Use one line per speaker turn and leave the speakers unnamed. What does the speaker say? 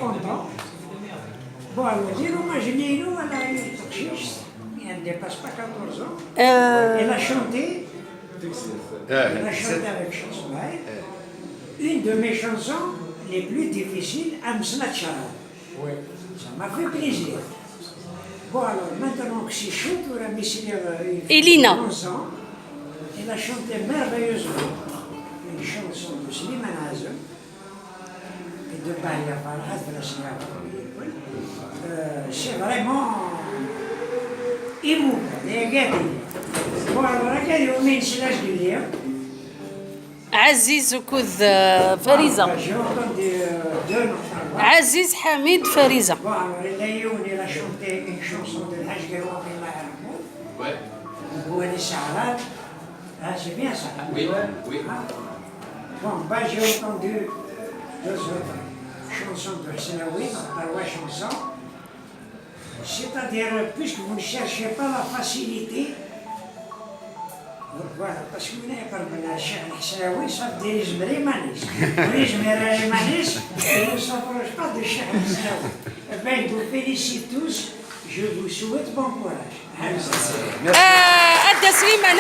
content. Bon, alors, dire, moi, je n'ai eu, elle a eu elle ne dépasse pas 14 ans. Elle a chanté. Elle a chanté avec Chansonnet. Une de mes chansons les plus difficiles, Amsnat Charab. Ça m'a fait plaisir. Bon, alors, maintenant que c'est chaud, pour la
Elina.
11 ans, elle a chanté merveilleusement une chanson de Slimane Azem et de Bahia Farhad de la Sierra. C'est vraiment émouvant. Bon, alors, regardez, on met une silage de lire.
عزيز وكذ فريزة.
J'ai entendu deux noms.
عزيز حميد فريزة.
Bon, alors, il a chanté une chanson de l'Hajj Garoua et Maharamoud.
Ouais.
Bouhani Saharat. Ah, c'est bien ça.
Oui, oui.
Ah. Bon, bah, j'ai entendu deux autres chansons de Senaoui, par la chanson. C'est-à-dire, puisque vous ne cherchez pas la facilité, voilà, parce que vous n'avez pas le Senaoui, ça dirige les manis. Dirige les manis, et ne s'approche pas de Cheikh Senaoui. Eh bien, je vous félicite tous, je vous souhaite bon courage.
أدى سليمان.